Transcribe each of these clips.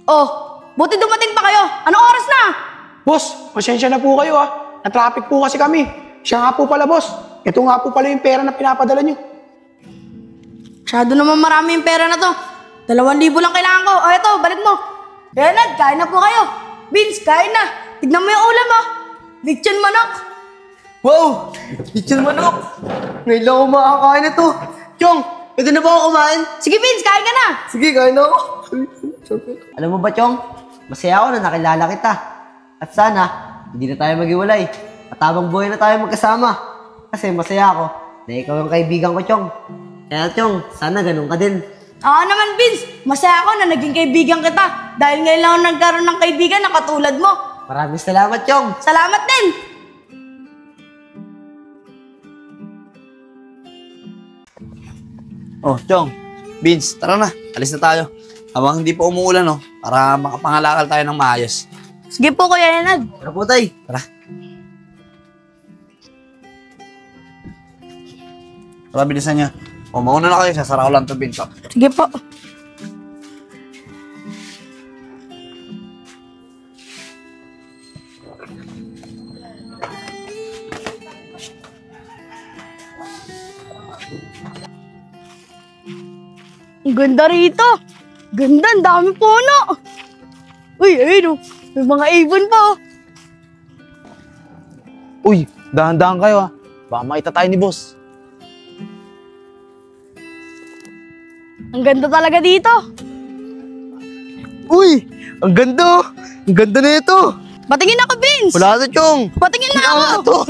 Oh, buti dumating pa kayo. Anong oras na? Boss, pasensya na po kayo ha. Na-traffic po kasi kami. Siya nga po pala, boss. Ito nga po pala yung pera na pinapadala nyo. Masyado naman marami yung pera na to. 2,000 lang kailangan ko. O eto, balik mo. Leonard, kain na po kayo. Vince, kain na. Tignan mo yung ulam ha. Lechon manok. Wow! Lechon manok! Ngayon lang ako makakain na to. Chong, pwede na ba ako kumain? Sige Vince, kain ka na. Sige, kain na ako. Alam mo ba, Chong? Masaya ako na nakilala kita. At sana, hindi na tayo maghiwalay. At habang buhay na tayo magkasama. Kasi masaya ako na ikaw yung kaibigan ko, Chong. Kaya, Chong, sana ganun ka din. Oo naman Vince, masaya ako na naging kaibigan kita. Dahil ngayon lang ako nagkaroon ng kaibigan na katulad mo. Maraming salamat, Chong. Salamat din. Oh, Chong, Vince, tara na. Alis na tayo. Habang hindi pa umuulan, no? Para makapangalakal tayo ng maayos. Sige po Kuya Leonard. Tara po, tay. Tara. Tara, bilisan niya. O, mauna na kayo. Sasara ko lang ito, Vince. Sige po. Ang ganda rito. Ganda, ang dami puno. Uy, ayun oh. May mga ibon pa oh. Uy, dahan-dahan kayo, ha. Baka makita tayo ni boss. Ang ganda talaga dito. Uy! Ang ganda! Ang ganda na ito! Patingin ako, Vince. Wala na, Chong! Patingin na ako.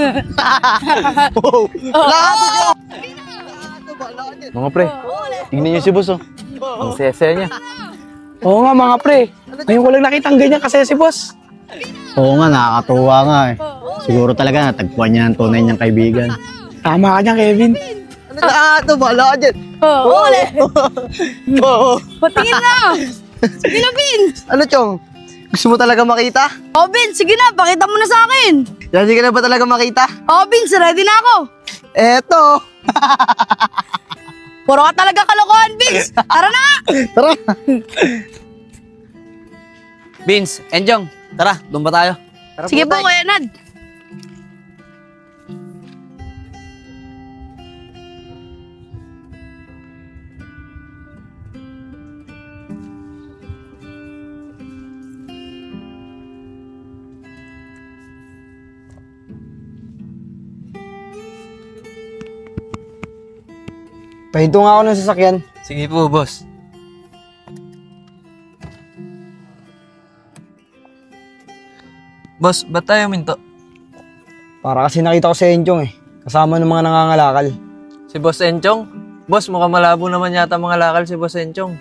Wow! Wala na, Chong! Mga pre, tingnan niyo si boss, oh. Ang saya-saya niya. Oo nga mga pre. Ngayon ko lang nakita ang ganyan kasi si boss. Oo nga, nakakatuwa nga eh. Siguro talaga natagpuan niya ang tunay niyang kaibigan. Tama ka dyan, Kevin. Ano na ito? Bahala ka dyan! Oo, ulit. Oo! Patingin na. Sige na, Vince. Ano, Chong? Gusto mo talaga makita? Oh, Vince, sige na. Pakita mo na sa akin. Ready ka na ba talaga makita? Oh, Vince, ready na ako. Eto! Puro ka talaga kalokohan, Vince. Tara na. Tara! Vince, Enjong, tara, doon ba tayo? Tara Sige po, tay. Kuya Nad. Pahinto nga ako ng sasakyan. Sige po, boss. Boss, ba't tayo minto? Para kasi nakita ko si Enchong eh. Kasama ng mga nangangalakal. Si Boss Enchong? Boss, mukhang malabo naman yata mga lakal si Boss Enchong.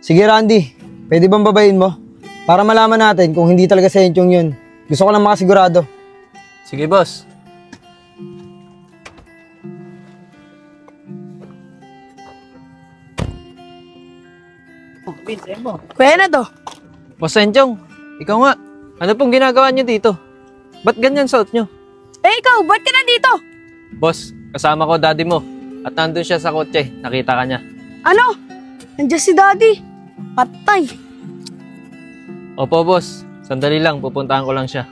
Sige Randy, pwede bang babayin mo? Para malaman natin kung hindi talaga si Enchong yun. Gusto ko lang makasigurado. Sige, boss. Kuya Nad, oh. Boss Enchong, ikaw nga. Ano pong ginagawa niyo dito? Ba't ganyan suot niyo? Eh, ikaw, ba't ka nandito? Boss, kasama ko daddy mo. At nandun siya sa kotse. Nakita ka niya. Ano? Nandiyan si Daddy. Patay. Opo, boss. Sandali lang. Pupuntahan ko lang siya.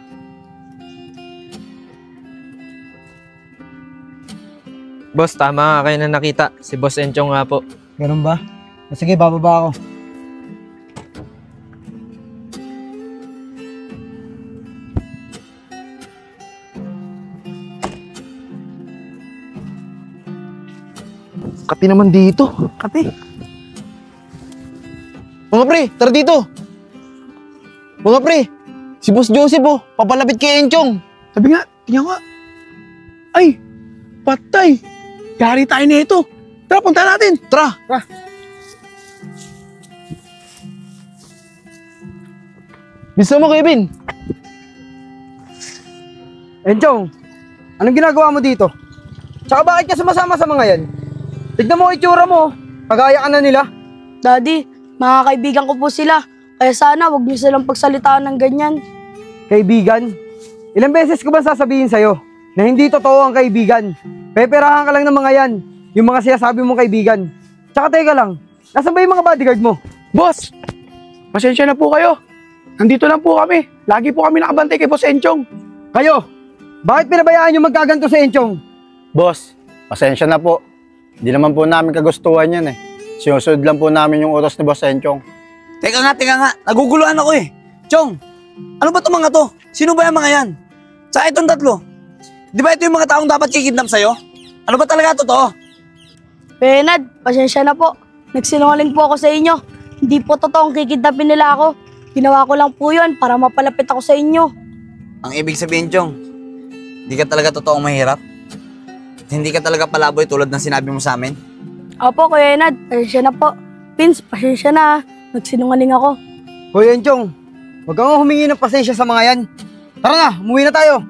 Boss, tama nga kayo na nakita. Si Boss Enchong nga po. Ganun ba? Sige, bababa ako. Kape naman dito. Kape. Mga pre, tara dito. Mga pre, si Boss Joseph, oh. Papalapit kay Enchong. Sabi nga, tingnan ko. Ay, patay. Yari tayo na ito. Tara, punta natin. Tara. Bisa mo, Kevin. Enchong, anong ginagawa mo dito? Tsaka bakit ka sumasama sa mga yan? Tignan mo itsura mo. Kagaya ka na nila. Daddy, mga kaibigan ko po sila. Kaya sana wag niyo silang pagsalitaan ng ganyan. Kaibigan? Ilang beses ko ba sasabihin sa'yo na hindi totoo ang kaibigan? Peperahan ka lang ng mga yan. Yung mga sinasabi mong kaibigan. Tsaka teka lang, nasaan ba yung mga bodyguard mo? Boss, pasensya na po kayo. Nandito lang po kami. Lagi po kami nakabantay kay Boss Enchong. Kayo, bakit pinabayaan nyo magkaganto sa Enchong? Boss, pasensya na po. Hindi naman po namin kagustuhan yan eh. Sinusunod lang po namin yung utos ni Boss Enchong. Teka nga. Naguguluhan ako eh. Chong, ano ba itong mga to? Sino ba yung mga yan? Sa itong tatlo? Di ba ito yung mga taong dapat kikidnap sa'yo? Ano ba talaga totoo? Benad, pasensya na po. Nagsinungaling po ako sa inyo. Hindi po totoong kikidnapin nila ako. Ginawa ko lang po yun para mapalapit ako sa inyo. Ang ibig sabihin, Chong, hindi ka talaga totoong mahirap? Hindi ka talaga palaboy tulad ng sinabi mo sa amin? Opo, Kuya Enad, pasensya na po. Vince, pasensya na. Nagsinungaling ako. Hoy, Enchong, huwag kang humingi ng pasensya sa mga yan. Tara na, umuwi na tayo.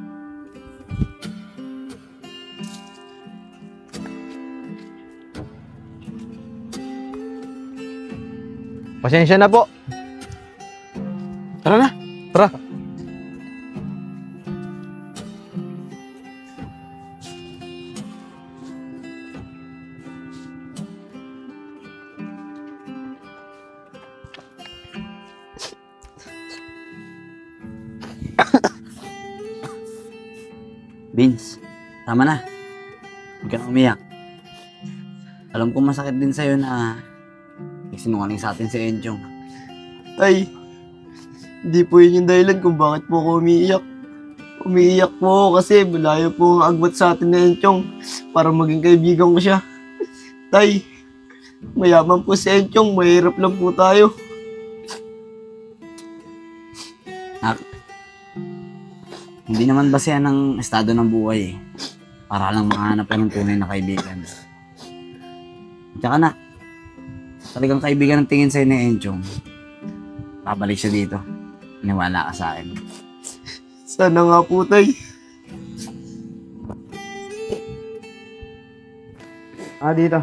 Pasensya na po. Tara na. Tara. Vince, tama na. Huwag ka na umiyak. Alam ko masakit din sa'yo na sinungaling sa atin si Enchong. Tay, hindi po yun yung dahilan kung bakit po ako umiiyak. Umiiyak po ako kasi malayo po ang agwat sa atin na Enchong para maging kaibigan ko siya. Tay, mayaman po si Enchong, mahirap lang po tayo. Hindi naman base yan ang estado ng buhay eh. Para lang makahanap ka ng tunay na kaibigan. Tsaka na, talagang kaibigan ng tingin sa'yo ni Enchong. Babalik siya dito. Iniwala ka sa akin. Sana nga po, Tay. Dito.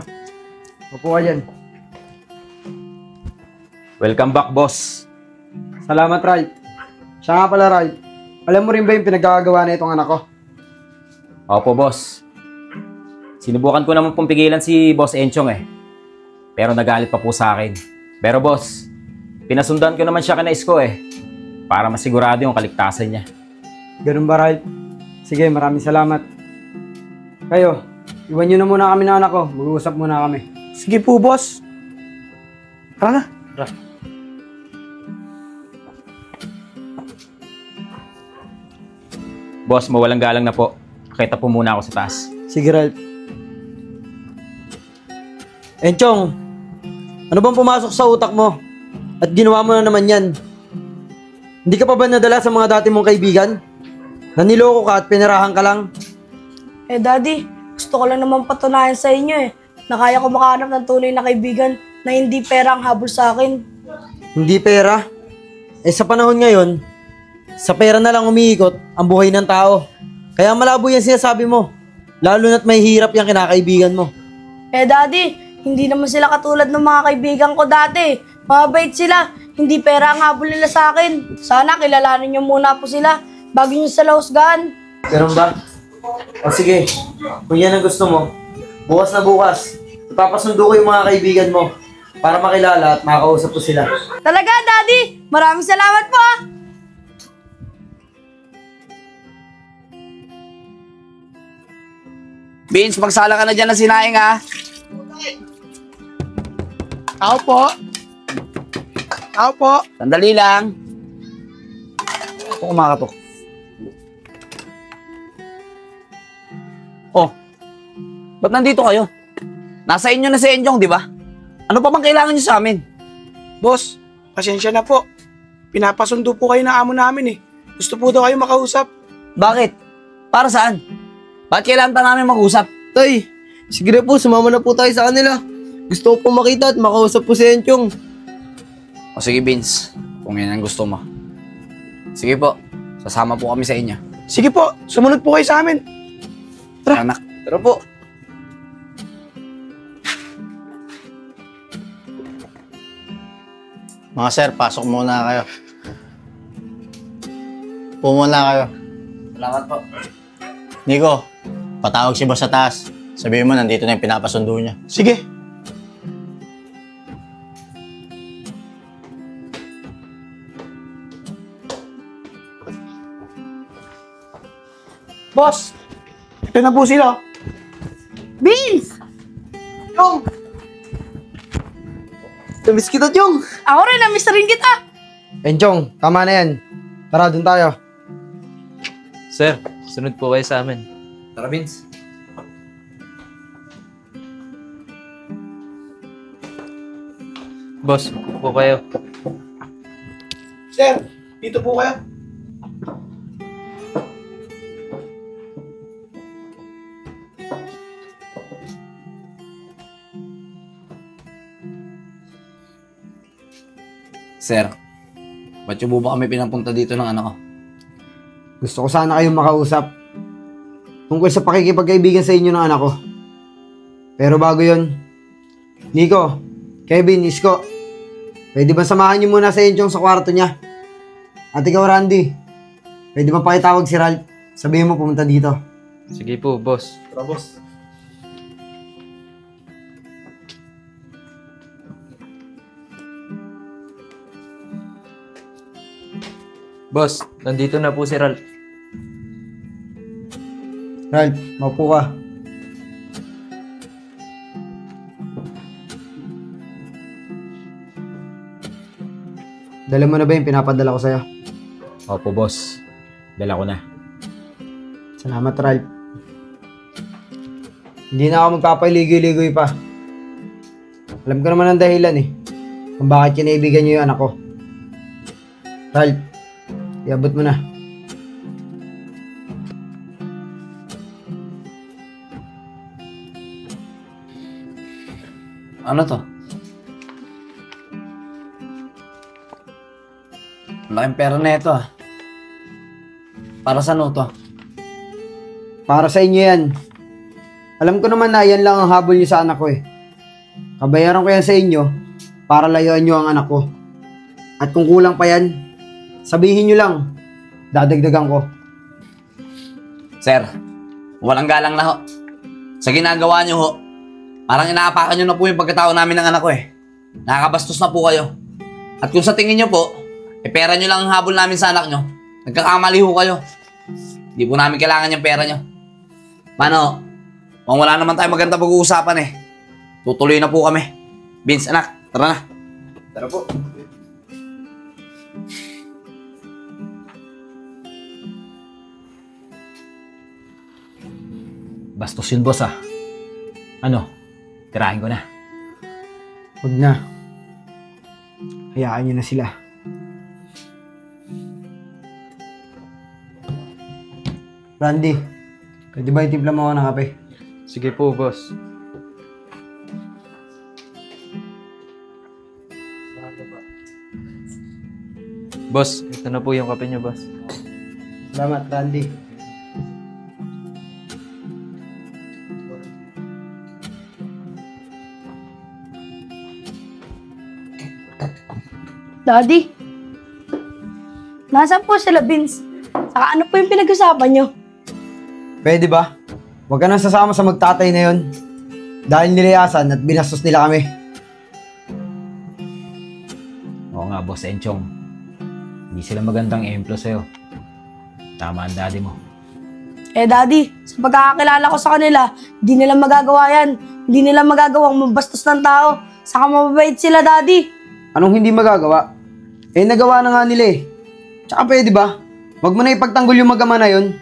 Upo ka dyan. Welcome back, boss. Salamat, Ray. Siya nga pala, Ray. Alam mo rin ba yung pinagkakagawa na itong anak ko? Opo, boss. Sinubukan ko naman pong pigilan si Boss Enchong eh. Pero nagalit pa po sa akin. Pero boss, pinasundan ko naman siya kina Isko eh. Para masigurado yung kaligtasan niya. Ganun ba, Ray? Sige, maraming salamat. Kayo, iwan nyo na muna kami ng anak ko. Mag-uusap muna kami. Sige po, boss. Tara na. Boss, mawalang galang na po. Kita po muna ako sa taas. Sige, Ralph. Enchong, ano bang pumasok sa utak mo? At ginawa mo na naman yan? Hindi ka pa ba nadala sa mga dati mong kaibigan? Naniloko ka at pinarahan ka lang? Daddy, gusto ko lang naman patunayan sa inyo na kaya ko makahanap ng tunay na kaibigan na hindi pera ang habol sa akin. Hindi pera? Sa panahon ngayon, sa pera na lang umiikot ang buhay ng tao. Kaya malabo yan sinasabi mo. Lalo na't may hirap yung kinakaibigan mo. Daddy, hindi naman sila katulad ng mga kaibigan ko dati. Mabait sila. Hindi pera ang habol nila sa akin. Sana kilalanin niyo muna po sila bago niyo sila husgahan. Ganun ba? O sige, kung yan ang gusto mo, bukas na bukas, ipapasundo ko yung mga kaibigan mo para makilala at makakausap ko sila. Talaga, Daddy! Maraming salamat po Vince, magsala ka na dyan ng sinaing ha. Tao po. Tao po. Sandali lang. Ito kumakatok. Oh, ba't nandito kayo? Nasa inyo na si Enchong, di ba? Ano pa bang kailangan niyo sa amin? Boss, pasensya na po. Pinapasundo po kayo ng amo namin eh. Gusto po daw kayo makausap. Bakit? Para saan? Bakit kailangan pa namin mag-usap? Tay, sige na po, sumama na po tayo sa kanila. Gusto ko po makita at makausap po si Enchong. O sige, Vince. Kung yan ang gusto mo. Sige po, sasama po kami sa inyo. Sige po, sumunod po kayo sa amin. Tara, anak. Tara po. Mga sir, pasok muna kayo. Upo muna kayo. Salamat po. Nico, patawag si boss sa taas. Sabihin mo, nandito na yung pinapasundo niya. Sige. Boss, ito na po sila. Vince! Chong! Namiss kita, Chong! Ako rin, na-miss rin kita. Enchong, tama na yan. Tara, dun tayo. Sir, sunod po kayo sa amin. Tara, Vince. Boss, po kayo. Sir, dito po kayo. Sir, ba't yung ba kami pinapunta dito ng anak ko? Gusto ko sana kayong makausap tungkol sa pakikipagkaibigan sa inyo ng anak ko. Pero bago yon, Nico, Kevin, Isko, pwede ba samahan niyo muna sa Enchong sa kwarto niya? At ikaw, Randy, pwede ba pakitawag si Ralph? Sabihin mo pumunta dito. Sige po, boss. Tara, boss. Boss, nandito na po si Ralph. Ralph, maupo ka. Dala mo na ba yung pinapadala ko sa'yo? Opo, boss. Dala ko na. Salamat, Ralph. Hindi na ako magpapaligoy-ligoy pa. Alam ko naman ang dahilan kung bakit kinaibigan niyo yung anak ko. Ralph, iabot mo na. Ano to? Ang laking pera na ito Para saan to? Para sa inyo yan. Alam ko naman na yan lang ang habol niyo sa anak ko Kabayaran ko yan sa inyo para layuan niyo ang anak ko. At kung kulang pa yan, sabihin niyo lang. Dadagdagan ko. Sir, walang galang na ho. Sa ginagawa niyo ho, parang inaapakan niyo na po yung pagkatao namin ng anak ko Nakakabastos na po kayo. At kung sa tingin niyo po, pera niyo lang ang habol namin sa anak niyo, nagkakamali ho kayo. Hindi po namin kailangan yung pera niyo. Paano? Kung wala naman tayo maganda pag-uusapan tutuloy na po kami. Vince, anak, tara na. Tara po. Bastos yun, boss Ano? Tirahin ko na. Huwag na. Hayaan niyo na sila. Randy, pwede ba itimpla mo ako ng kape? Sige po, boss. Boss, ito na po yung kape niyo, boss. Salamat, Randy. Daddy, nasaan po sila, Vince? Saka ano po yung pinag-usapan nyo? Pwede ba? Huwag ka nang sasama sa magtatay na yon. Dahil nilayasan at binastos nila kami. Oo nga, boss Enchong. Hindi sila magandang ehemplo sa'yo. Tama ang daddy mo. Daddy, sa pagkakakilala ko sa kanila, hindi nila magagawa yan. Hindi nila magagawang mabastos ng tao. Saka mababait sila, Daddy. Anong hindi magagawa? Nagawa na nga nila Tsaka pwede ba? Huwag mo na ipagtanggol yung mag-ama na yun.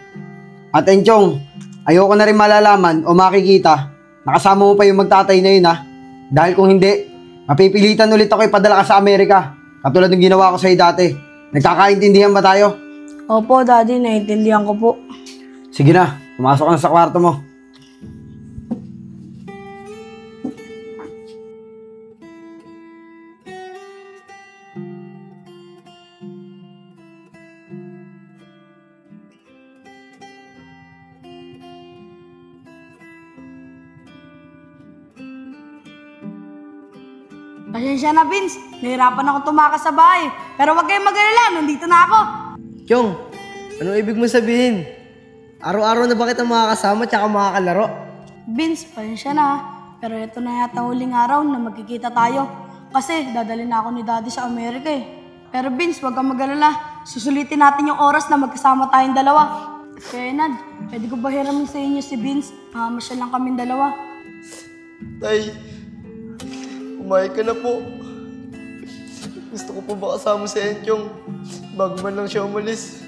At Enchong, ayoko na rin malalaman o makikita nakasama mo pa yung magtatay na yun Dahil kung hindi, mapipilitan ulit ako ipadala ka sa Amerika. Katulad ng ginawa ko sa'yo dati. Nagkakaintindihan ba tayo? Opo, Daddy, naiintindihan ko po. Sige na, pumasok ka na sa kwarto mo. Pasensya na, Vince. Nahirapan ako tumakas sa bahay. Pero wag kayong mag-alala, nandito na ako. Chong, anong ibig mo sabihin? Araw-araw na ba kita makakasama tsaka makakalaro? Vince, pasensya na. Pero ito na yata huling araw na magkikita tayo. Kasi dadalhin na ako ni Daddy sa Amerika Pero Vince, wag kang mag-alala. Susulitin natin yung oras na magkasama tayong dalawa. Enad, pwede ko ba hiramin sa inyo si Vince? Masyal lang kaming dalawa. Tay, umayag ka na po. Gusto ko po ba kasama si Enchong bago man lang siya umalis.